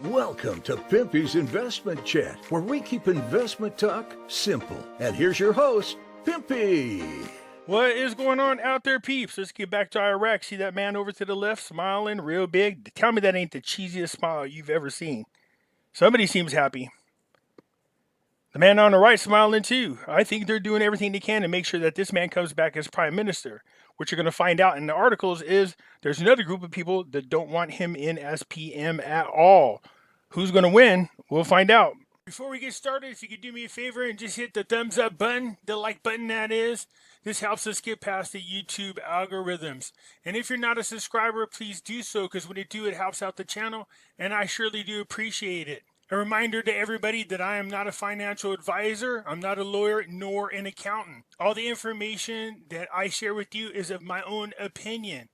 Welcome to Pimpy's Investment Chat, where we keep investment talk simple. And here's your host, Pimpy. What is going on out there, peeps? Let's get back to Iraq. See that man over to the left smiling real big? Tell me that ain't the cheesiest smile you've ever seen. Somebody seems happy. The man on the right smiling too. I think they're doing everything they can to make sure that this man comes back as prime minister. What you're going to find out in the articles is there's another group of people that don't want him in as PM at all. Who's going to win? We'll find out. Before we get started, if you could do me a favor and just hit the thumbs up button, the like button that is. This helps us get past the YouTube algorithms. And if you're not a subscriber, please do so, because when you do, it helps out the channel, and I surely do appreciate it. A reminder to everybody that I am not a financial advisor, I'm not a lawyer, nor an accountant. All the information that I share with you is of my own opinion.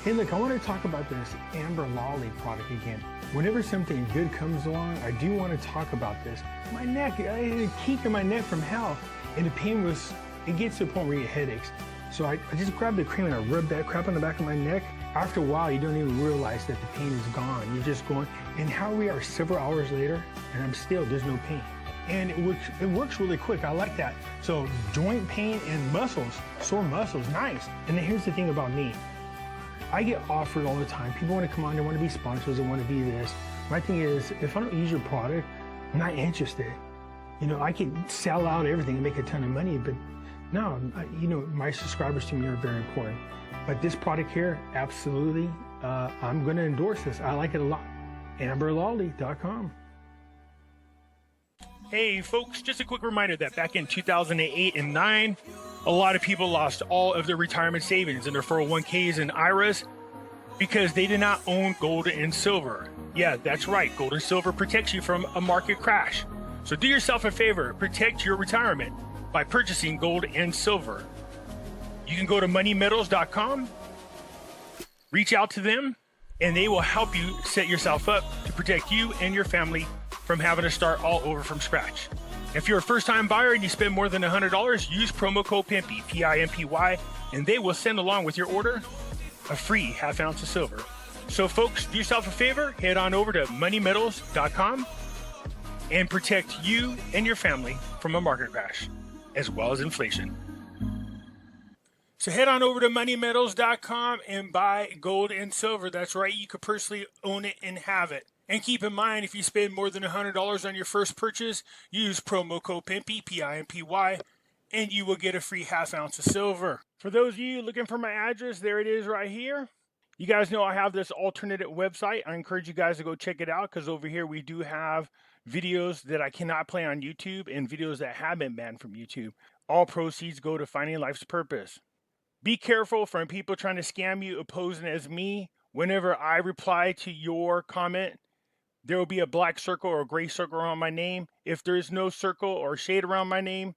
Hey, look, I want to talk about this Amber Lolly product again. Whenever something good comes along, I do want to talk about this. My neck, I had a kink in my neck from hell, and the pain was, it gets to the point where you get headaches. So I just grabbed the cream and I rubbed that crap on the back of my neck. After a while, you don't even realize that the pain is gone. You're just going, and how we are several hours later, and I'm still, there's no pain. And it works really quick. I like that. So joint pain and muscles, sore muscles, nice. And then here's the thing about me. I get offered all the time. People want to come on, they want to be sponsors, they want to be this. My thing is, if I don't use your product, I'm not interested. You know, I could sell out everything and make a ton of money, but no, you know, my subscribers to me are very important. But this product here, absolutely, I'm going to endorse this. I like it a lot. AmberLolly.com. Hey folks, just a quick reminder that back in 2008 and 9, a lot of people lost all of their retirement savings in their 401ks and IRAs because they did not own gold and silver. Yeah, that's right. Gold and silver protects you from a market crash. So do yourself a favor, protect your retirement by purchasing gold and silver. You can go to moneymetals.com, reach out to them, and they will help you set yourself up to protect you and your family from having to start all over from scratch. If you're a first-time buyer and you spend more than $100, use promo code Pimpy, P-I-M-P-Y, and they will send along with your order a free half ounce of silver. So folks, do yourself a favor, head on over to moneymetals.com and protect you and your family from a market crash, as well as inflation. So head on over to moneymetals.com and buy gold and silver. That's right, you could personally own it and have it. And keep in mind, if you spend more than $100 on your first purchase, use promo code Pimpy, P-I-M-P-Y, and you will get a free half ounce of silver. For those of you looking for my address, there it is right here. You guys know I have this alternative website. I encourage you guys to go check it out, because over here we do have videos that I cannot play on YouTube and videos that have been banned from YouTube. All proceeds go to finding life's purpose. Be careful from people trying to scam you, posing as me. Whenever I reply to your comment, there will be a black circle or a gray circle around my name. If there is no circle or shade around my name,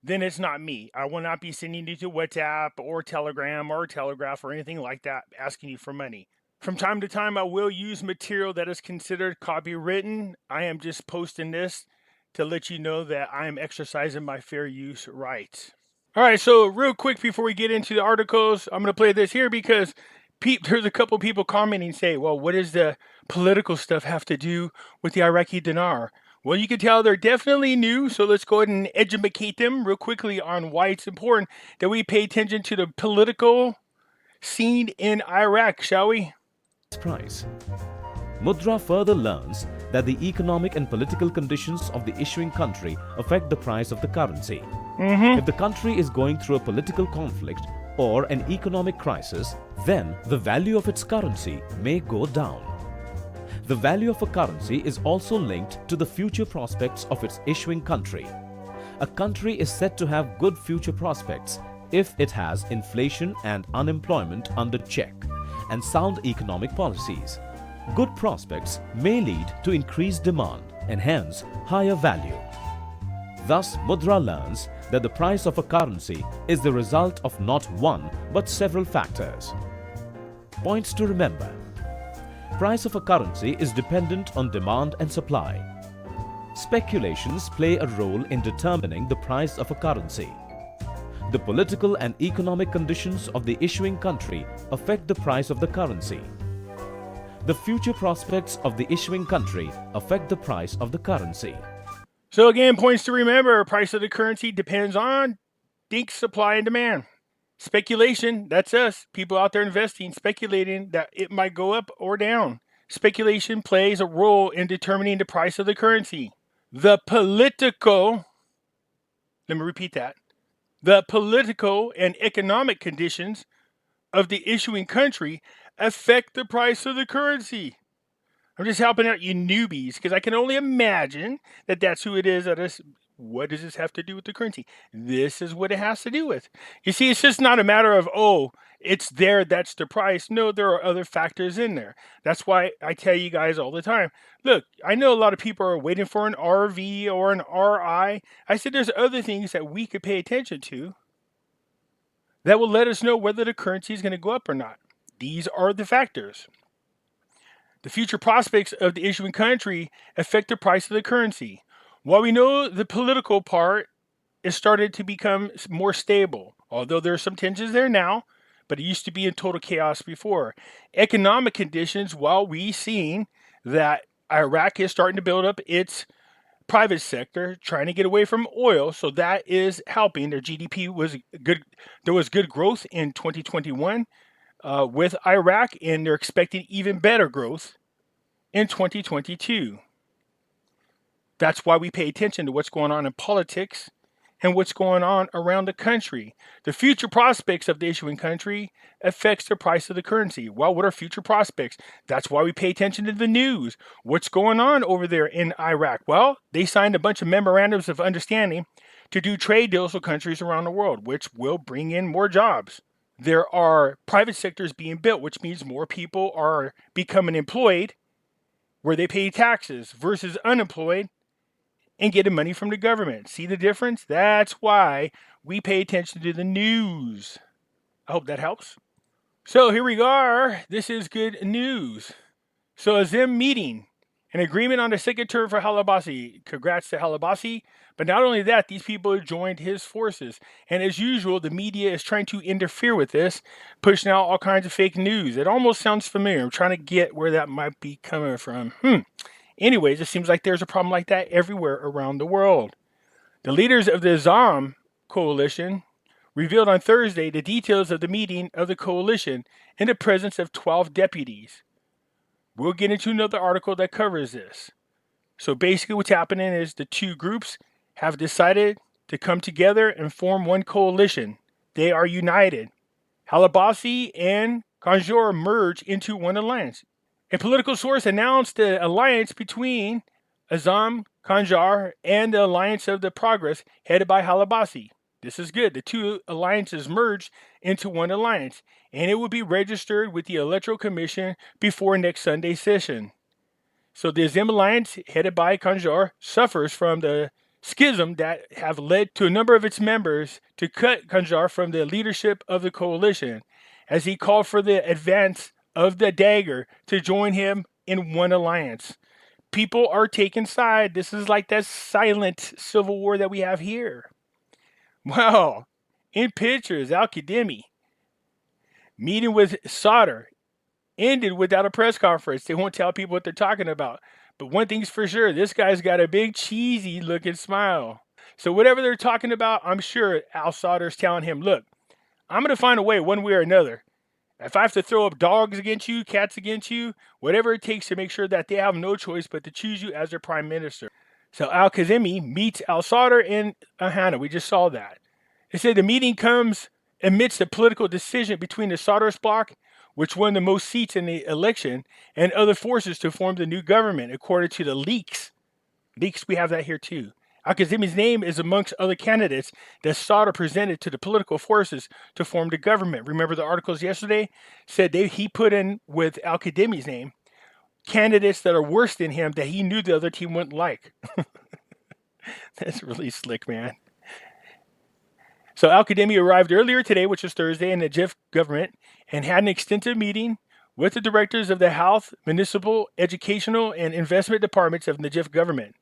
then it's not me. I will not be sending you to WhatsApp or Telegram or Telegraph or anything like that asking you for money. From time to time, I will use material that is considered copywritten. I am just posting this to let you know that I am exercising my fair use rights. All right, so real quick before we get into the articles, I'm going to play this here because there's a couple people commenting say, well, what does the political stuff have to do with the Iraqi dinar? Well, you can tell they're definitely new, so let's go ahead and educate them real quickly on why it's important that we pay attention to the political scene in Iraq, shall we? Price. Mudra further learns that the economic and political conditions of the issuing country affect the price of the currency. If the country is going through a political conflict or an economic crisis, then the value of its currency may go down. The value of a currency is also linked to the future prospects of its issuing country. A country is said to have good future prospects if it has inflation and unemployment under check and sound economic policies. Good prospects may lead to increased demand and hence higher value. Thus, Mudra learns that the price of a currency is the result of not one but several factors. Points to remember. Price of a currency is dependent on demand and supply. Speculations play a role in determining the price of a currency. The political and economic conditions of the issuing country affect the price of the currency. The future prospects of the issuing country affect the price of the currency. So again, points to remember, price of the currency depends on supply and demand. Speculation, that's us, people out there investing, speculating that it might go up or down. Speculation plays a role in determining the price of the currency. The political and economic conditions of the issuing country affect the price of the currency. I'm just helping out you newbies because I can only imagine that that's who it is that is. What does this have to do with the currency? This is what it has to do with. You see, it's just not a matter of, oh, it's there, that's the price. No, there are other factors in there. That's why I tell you guys all the time, look, I know a lot of people are waiting for an RV or an RI. I said there's other things that we could pay attention to that will let us know whether the currency is going to go up or not. These are the factors. The future prospects of the issuing country affect the price of the currency. While we know the political part is started to become more stable, although there are some tensions there now, but it used to be in total chaos before. Economic conditions, while we've seen that Iraq is starting to build up its private sector, trying to get away from oil, so that is helping. Their GDP was good. There was good growth in 2021 with Iraq, and they're expecting even better growth in 2022. That's why we pay attention to what's going on in politics and what's going on around the country. The future prospects of the issuing country affects the price of the currency. Well, what are future prospects? That's why we pay attention to the news. What's going on over there in Iraq? Well, they signed a bunch of memorandums of understanding to do trade deals with countries around the world, which will bring in more jobs. There are private sectors being built, which means more people are becoming employed where they pay taxes versus unemployed and getting money from the government. See the difference? That's why we pay attention to the news. I hope that helps. So here we are. This is good news. So as them meeting an agreement on the second term for Halabasi. Congrats to Halabasi. But not only that, these people have joined his forces. And as usual, the media is trying to interfere with this, pushing out all kinds of fake news. It almost sounds familiar. I'm trying to get where that might be coming from. Anyways, it seems like there's a problem like that everywhere around the world. The leaders of the Azam coalition revealed on Thursday the details of the meeting of the coalition in the presence of 12 deputies. We'll get into another article that covers this. So basically what's happening is the two groups have decided to come together and form one coalition. They are united. Halabasi and Kanjour merge into one alliance. A political source announced the alliance between Azam Kanjar and the Alliance of the Progress headed by Halabasi. This is good. The two alliances merged into one alliance, and it will be registered with the Electoral Commission before next Sunday's session. So the Azam Alliance, headed by Kanjar, suffers from the schism that have led to a number of its members to cut Kanjar from the leadership of the coalition, as he called for the advance of the dagger to join him in one alliance. People are taking side. This is like that silent civil war that we have here. Well, in pictures, Al-Qademi meeting with Sadr ended without a press conference. They won't tell people what they're talking about. But one thing's for sure, this guy's got a big cheesy looking smile. So whatever they're talking about, I'm sure Al-Sadr's telling him, look, I'm going to find a way one way or another. If I have to throw up dogs against you, cats against you, whatever it takes to make sure that they have no choice but to choose you as their prime minister. So Al-Qademi meets Al-Sadr in Ahana. We just saw that. They said the meeting comes amidst a political decision between the Sadr's bloc, which won the most seats in the election, and other forces to form the new government, according to the leaks. Leaks, we have that here too. Al-Qademi's name is amongst other candidates that Sadr presented to the political forces to form the government. Remember the articles yesterday said he put in with Al-Qademi's name candidates that are worse than him that he knew the other team wouldn't like. That's really slick, man. So Al-Qademi arrived earlier today, which was Thursday, in the Najaf government and had an extensive meeting with the directors of the health, municipal, educational, and investment departments of the Najaf government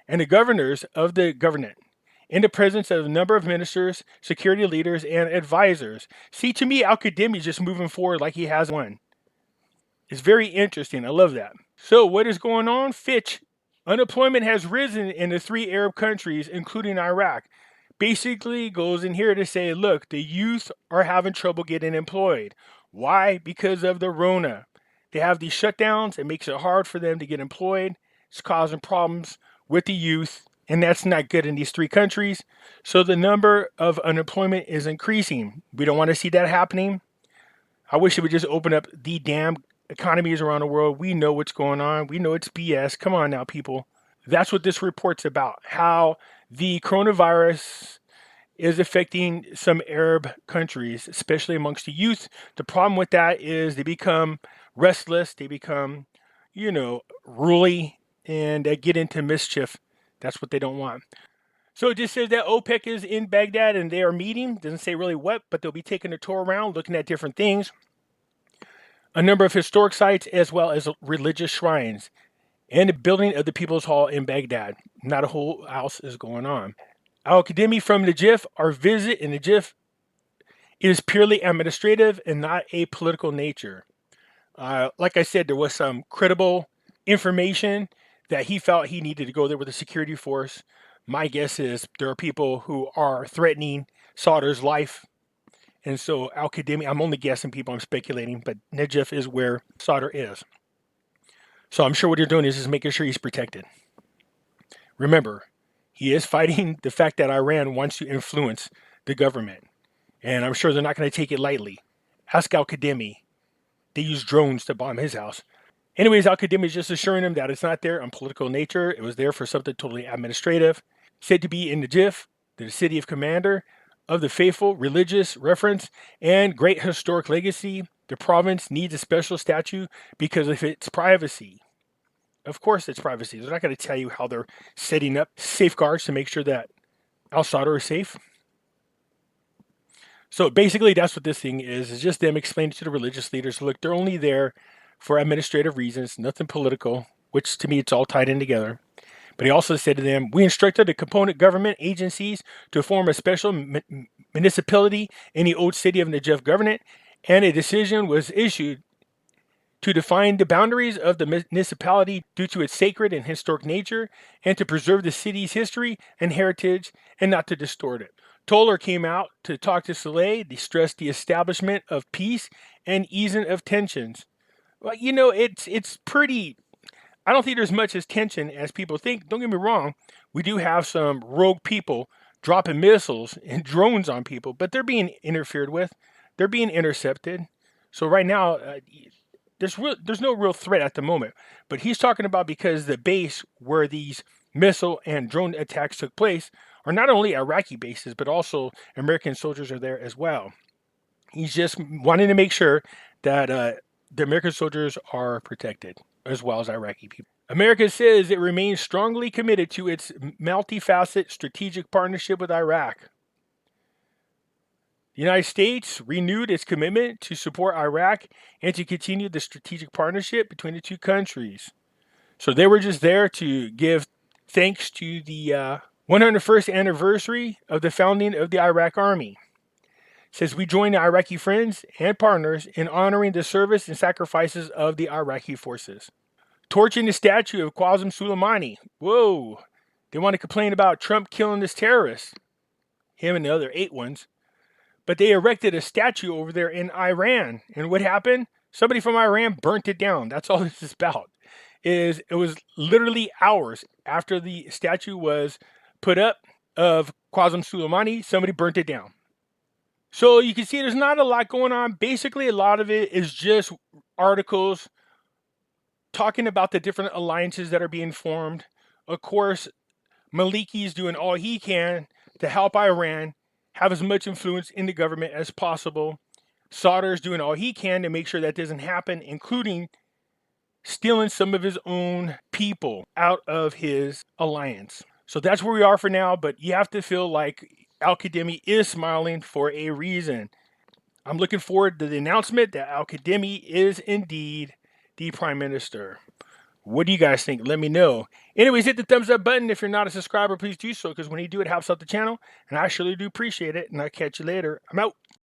and the governors of the government in the presence of a number of ministers, security leaders, and advisors. See, to me, Al-Qademi is just moving forward like he has one. It's very interesting. I love that. So what is going on? Fitch, unemployment has risen in the 3 Arab countries, including Iraq. Basically goes in here to say, look, the youth are having trouble getting employed. Why? Because of the RONA. They have these shutdowns. It makes it hard for them to get employed. It's causing problems with the youth, and that's not good in these 3 countries. So the number of unemployment is increasing. We don't want to see that happening. I wish it would just open up the damn economies around the world. We know what's going on. We know it's BS. Come on now, people. That's what this report's about, how the coronavirus is affecting some Arab countries, especially amongst the youth. The problem with that is they become restless. They become, ruly, and they get into mischief. That's what they don't want. So it just says that OPEC is in Baghdad and they are meeting. Doesn't say really what, but they'll be taking a tour around, looking at different things. A number of historic sites as well as religious shrines and the building of the People's Hall in Baghdad. Not a whole house is going on. Al-Qademi from Najaf, our visit in Najaf is purely administrative and not a political nature. Like I said, there was some credible information that he felt he needed to go there with a security force. My guess is there are people who are threatening Sauder's life. And so Al-Qademi, I'm only guessing people, I'm speculating, but Najaf is where Sauder is. So I'm sure what you're doing is just making sure he's protected. Remember, he is fighting the fact that Iran wants to influence the government. And I'm sure they're not going to take it lightly. Ask Al-Qademi. They use drones to bomb his house. Anyways, Al-Qademi is just assuring him that it's not there on political nature. It was there for something totally administrative. Said to be in Najaf, the city of commander of the faithful, religious reference, and great historic legacy. The province needs a special statue because of its privacy. Of course it's privacy. They're not going to tell you how they're setting up safeguards to make sure that al-Sadr is safe. So basically that's what this thing is. It's just them explaining to the religious leaders, look, they're only there for administrative reasons, nothing political, which to me it's all tied in together. But he also said to them, we instructed the component government agencies to form a special municipality in the old city of Najaf Governorate, and a decision was issued to define the boundaries of the municipality due to its sacred and historic nature, and to preserve the city's history and heritage, and not to distort it. Toller came out to talk to Saleh. They stressed the establishment of peace and easing of tensions. Well, it's pretty... I don't think there's much as tension as people think. Don't get me wrong. We do have some rogue people dropping missiles and drones on people, but they're being interfered with. They're being intercepted. So right now, there's no real threat at the moment. But he's talking about because the base where these missile and drone attacks took place are not only Iraqi bases, but also American soldiers are there as well. He's just wanting to make sure that the American soldiers are protected, as well as Iraqi people. America says it remains strongly committed to its multifaceted strategic partnership with Iraq. The United States renewed its commitment to support Iraq and to continue the strategic partnership between the two countries. So they were just there to give thanks to the 101st anniversary of the founding of the Iraq Army. It says we join the Iraqi friends and partners in honoring the service and sacrifices of the Iraqi forces. Torching the statue of Qasem Soleimani. Whoa. They want to complain about Trump killing this terrorist. Him and the other 8 ones. But they erected a statue over there in Iran. And what happened? Somebody from Iran burnt it down. That's all this is about. It was literally hours after the statue was put up of Qasem Soleimani, somebody burnt it down. So you can see there's not a lot going on. Basically, a lot of it is just articles talking about the different alliances that are being formed. Of course, Maliki's doing all he can to help Iran have as much influence in the government as possible. Sauder's doing all he can to make sure that doesn't happen, including stealing some of his own people out of his alliance. So that's where we are for now, but you have to feel like Al-Qademi is smiling for a reason. I'm looking forward to the announcement that Al-Qademi is indeed the Prime Minister. What do you guys think? Let me know. Anyways, hit the thumbs up button. If you're not a subscriber, please do so, because when you do, it helps out the channel, and I surely do appreciate it, and I'll catch you later. I'm out.